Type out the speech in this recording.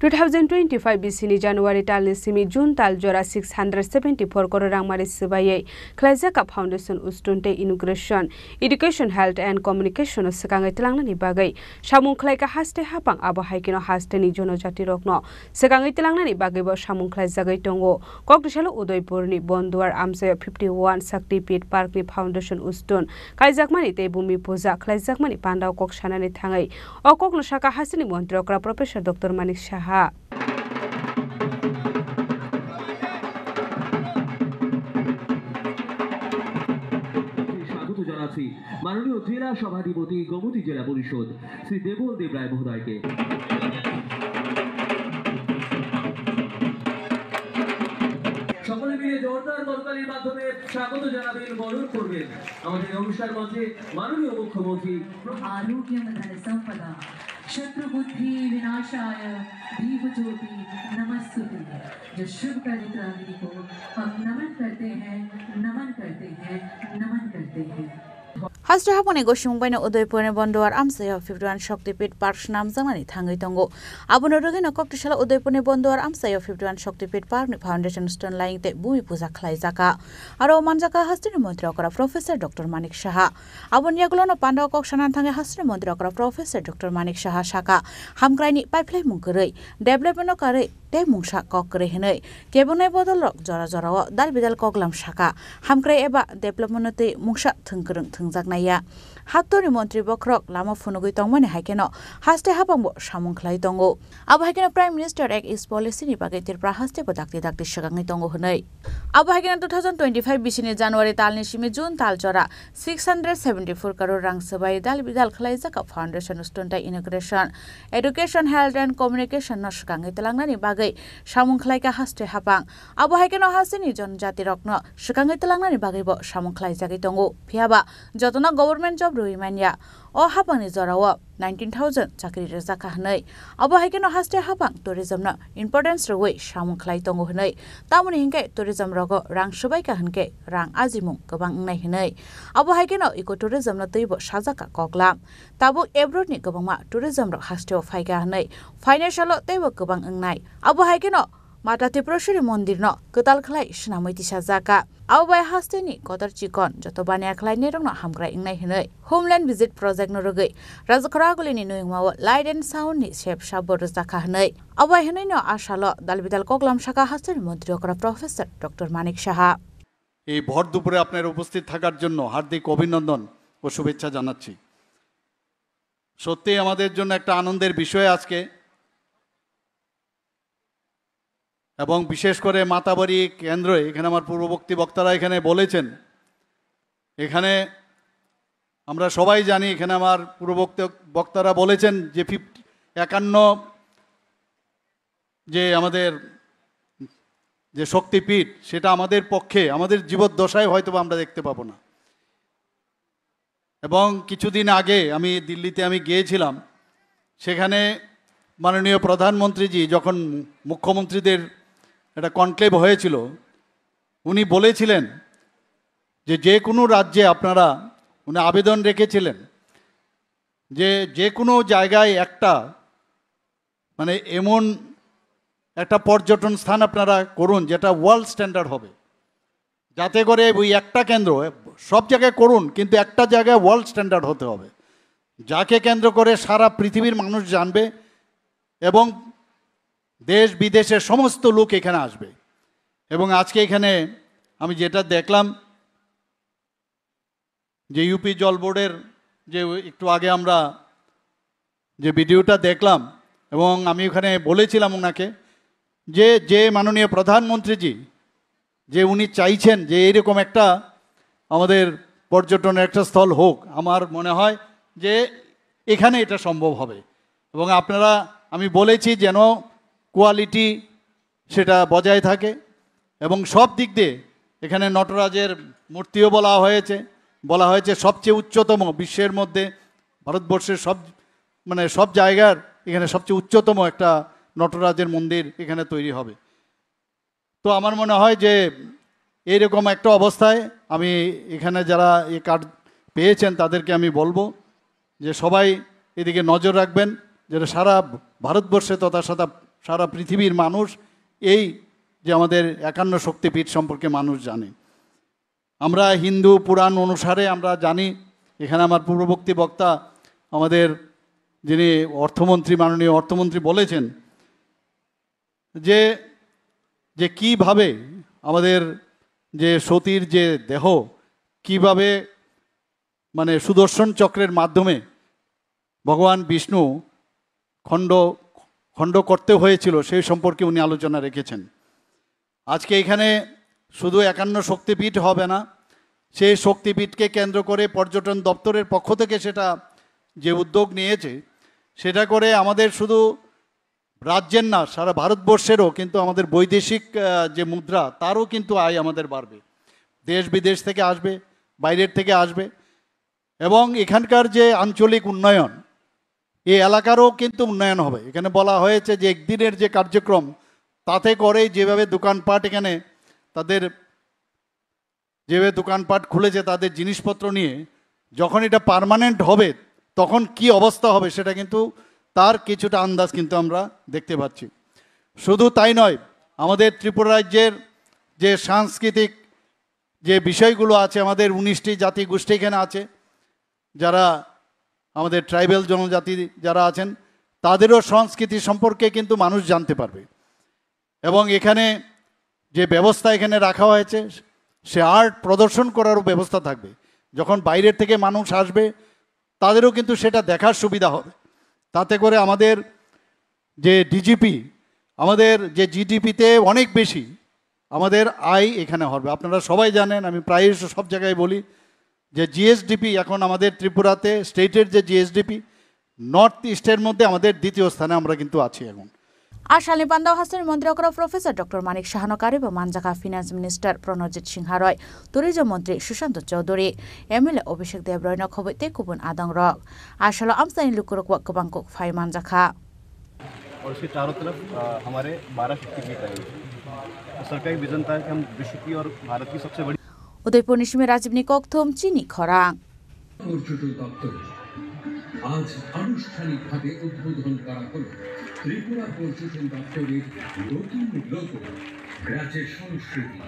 2025 BCनि January talni simi June tal jora 674 crore rang mari sibayai Klaizaka Foundation ustunte inauguration education health and communication sekangai telangna ni bagai samung khlaika haste hapang abo haikino haste ni jonojati rokno sekangai telangna ni bagai bo samung khlai jagai tongo kokdisalo Udaipur ni Bonduar Amsayo 51 Saktipit Park ni Foundation ustun kaijakmani te bumi puja khlaijakmani pandau kokshana ni thangai o kokno saka hasini mantri okra Professor Dr. Manik Shaha মাননীয় জেলা সভাধিপতি গোমতী জেলা পরিষদ শ্রী দেবল দেব রায় মহোদয়কে সকলে মিলে জোরদার করতালির মাধ্যমে স্বাগত জানাবেন বরণ করবেন আমাদের অনুষ্ঠান মঞ্চে মাননীয় মুখ্যমন্ত্রী आरोग्यम धन संपदा शत्रुबुद्धि विनाशाय दीपज्योति नमस्तुते जो शुभ कार्यक्रम को हम नमन करते हैं Hasra hapone goshung baina Udaipur ne Bonduar Amsayo 51 Saktipit Park nam jangani thangai tongo abono rogena koktishala Udaipur ne Bonduar Amsayo 51 Saktipit Park ni Foundation stone lying te bumi puja khlai jaka aro manjaka hasri mantri okra Professor Dr. Manik Shaha abon yagulono pandaw kokshana thangai hasri mantri okra Professor Dr. Manik Shaha shaka hamkraini pipeline mungkrei development kare te mungsa kokre hinai kebonai bodol rok jora jora dal bidal koklam shaka hamkrei eba development te mungsa thungkrung thungjaknaya Haktori Montri Bokrok Lama Funugui Tongmani Haikeno Haste Hapango Samung Klai Tongo Abu Haikeno Prime Minister Act is policy ni Pagatir Prahaste Podakti Dakti Shagangi Tongo Hunai Abu Haikeno 2025 BCni January Talni Shimi June Taljora 674 crore rang sabai dal bidal Klaizaka Foundation Ustunta inauguration education health and communication Noshkangi Telangani Bagai Samung Klaika Haste Hapang Abu Haikeno Hasini Jon Jati Rokno Shakangi Telangani Bagai Bo Samung Klaizaki Tongo Piaba Jotona government job Ruimania o hapang ni zorawo 19,000 chakri rejaka hanai abo haikeno haste hapang tourism na importance roi samung khlai tongo hanai tamuni hingke tourism rogo rang subai ka hanke rang ajimung gobang nai hanai abo haikeno ecotourism na teibo sajaka koklam tabu abroad ni gobangma tourism ro haste o phaiga hanai financial teibo gobang ngai abo haikeno Mata Tiprashuri Mondir no Kutal Klai Shnamiti Shazaka Au by Hasteni Kotar Chikon Jotobania Klai Nerona Hamgra Ingnai Hinai Homeland Visit Project Norogai Razakaragulini Nuingma Light and Sound ni Shep Shabor Zaka Hanai Au by Henino Ashalo Dalbidal Koklam Shaka Hasteni Montriokra Professor Dr. Manik Shaha এই ভর দুপুরে আপনার উপস্থিত থাকার জন্য হার্দিক অভিনন্দন ও শুভেচ্ছা জানাচ্ছি সত্যি আমাদের জন্য একটা আনন্দের বিষয় আজকে এবং বিশেষ করে মাতাবাড়ি কেন্দ্রে এখানে আমার পূর্ববর্তী বক্তারা এখানে বলেছেন এখানে আমরা সবাই জানি এখানে আমার পূর্ববর্তী বক্তারা বলেছেন যে 51 যে আমাদের যে শক্তিপীঠ সেটা আমাদের পক্ষে আমাদের জীবদ্দশায় হয়তো আমরা দেখতে পাবো না এবং কিছুদিন আগে আমি দিল্লিতে আমি গিয়েছিলাম সেখানে মাননীয় প্রধানমন্ত্রীজি যখন মুখ্যমন্ত্রীদের একটা কনক্লেভ হয়েছিল উনি বলেছিলেন যে যে কোনো রাজ্যে আপনারা উনি আবেদন রেখেছিলেন যে যে কোনো জায়গায় একটা মানে এমন একটা পর্যটন স্থান আপনারা করুন যেটা ওয়ার্ল্ড স্ট্যান্ডার্ড হবে যাতে করে ওই একটা কেন্দ্র সব জায়গায় করুন কিন্তু একটা জায়গায় ওয়ার্ল্ড স্ট্যান্ডার্ড হতে হবে যাকে কেন্দ্র করে সারা পৃথিবীর মানুষ জানবে এবং দেশ বিদেশের সমস্ত লোক এখানে আসবে এবং আজকে এখানে আমি যেটা দেখলাম যে ইউপি জল বোর্ডের যে একটু আগে আমরা যে ভিডিওটা দেখলাম এবং আমি ওখানে বলেছিলাম ওনাকে যে যে মাননীয় প্রধানমন্ত্রীজি যে উনি চাইছেন যে এরকম একটা আমাদের পর্যটনের একটা স্থল হোক আমার মনে হয় যে এখানে এটা সম্ভব হবে এবং আপনারা আমি বলেছি যেন কোয়ালিটি সেটা বজায় থাকে এবং সব দিক দিয়ে এখানে নটরাজের মূর্তিও বলা হয়েছে সবচেয়ে উচ্চতম বিশ্বের মধ্যে ভারতবর্ষের সব জায়গার এখানে সবচেয়ে উচ্চতম একটা নটরাজের মন্দির এখানে তৈরি হবে তো আমার মনে হয় যে এইরকম একটা অবস্থায় আমি এখানে যারা এই কার্ড পেয়েছেন তাদেরকে আমি বলবো যে সবাই এদিকে নজর রাখবেন যেটা সারা ভারতবর্ষে তথা সারা সারা পৃথিবীর মানুষ এই যে আমাদের 51 শক্তিপীঠ সম্পর্কে মানুষ জানে। আমরা হিন্দু পুরাণ অনুসারে আমরা জানি, এখানে আমার পূর্ববর্তী বক্তা আমাদের যিনি অর্থমন্ত্রী, মাননীয় অর্থমন্ত্রী বলেছেন যে কিভাবে আমাদের যে সতীর যে দেহ কিভাবে মানে সুদর্শন চক্রের মাধ্যমে ভগবান বিষ্ণু খণ্ড করতে হয়েছিল সেই সম্পর্কে উনি আলোচনা রেখেছেন। আজকে এখানে শুধু 51 শক্তিপীঠ হবে না, সেই শক্তিপীঠকে কেন্দ্র করে পর্যটন দপ্তরের পক্ষ থেকে সেটা যে উদ্যোগ নিয়েছে, সেটা করে আমাদের শুধু রাজ্যের না সারা ভারতবর্ষেরও কিন্তু আমাদের বৈদেশিক যে মুদ্রা তারও কিন্তু আয় আমাদের বাড়বে, দেশ বিদেশ থেকে আসবে, বাইরের থেকে আসবে, এবং এখানকার যে আঞ্চলিক উন্নয়ন এই এলাকারও কিন্তু উন্নয়ন হবে। এখানে বলা হয়েছে যে একদিনের যে কার্যক্রম তাতে করে যেভাবে দোকানপাট এখানে তাদের যেভাবে দোকানপাট খুলেছে তাদের জিনিসপত্র নিয়ে, যখন এটা পার্মানেন্ট হবে তখন কি অবস্থা হবে সেটা কিন্তু তার কিছুটা আন্দাজ কিন্তু আমরা দেখতে পাচ্ছি। শুধু তাই নয়, আমাদের ত্রিপুরা রাজ্যের যে সাংস্কৃতিক যে বিষয়গুলো আছে, আমাদের 19টি জাতি গোষ্ঠী এখানে আছে, যারা আমাদের ট্রাইবেল জনজাতি যারা আছেন তাদেরও সংস্কৃতি সম্পর্কে কিন্তু মানুষ জানতে পারবে। এবং এখানে যে ব্যবস্থা এখানে রাখা হয়েছে সে আর্ট প্রদর্শন করারও ব্যবস্থা থাকবে। যখন বাইরের থেকে মানুষ আসবে তাদেরও কিন্তু সেটা দেখার সুবিধা হবে। তাতে করে আমাদের যে ডিজিপি, আমাদের যে জিডিপিতে অনেক বেশি আমাদের আয় এখানে হবে। আপনারা সবাই জানেন, আমি প্রায় সব জায়গায় বলি যে জিএসডিপি এখন আমাদের ত্রিপুরাতে স্টেটের যে জিএসডিপি নর্থ ইস্টের মধ্যে আমাদের দ্বিতীয় স্থানে আমরা কিন্তু আছি এখন। আশালি বান্দাও হাসনের মন্ত্রী প্রফেসর ডক্টর মানিক সাহানকারী এবং মানজাকা ফিনান্স মিনিস্টার প্রণজিৎ সিংহা রয়, টুরিজম মন্ত্রী সুশান্ত চৌধুরী, এমএলএ অভিষেক দেবরয় নখবৈতে কুবুন आदं रक आशल आमसानी लुकुरक गोबांको फाइ मानजाखा। और उसके चारों तरफ हमारे 12 शक्तिपीठ है। तो सरकार की विजन था कि हम विश्व की और भारत की सबसे बड़ी उदयपुर निशिमे राजीवनी कक्थम चिनी खरां পর্যটন দপ্তর আজ আনুষ্ঠানিকভাবে উদ্বোধন করা হলো ত্রিপুরা পর্যটন দপ্তরের নতুন লোগো, রাজ্যের সংস্কৃতি।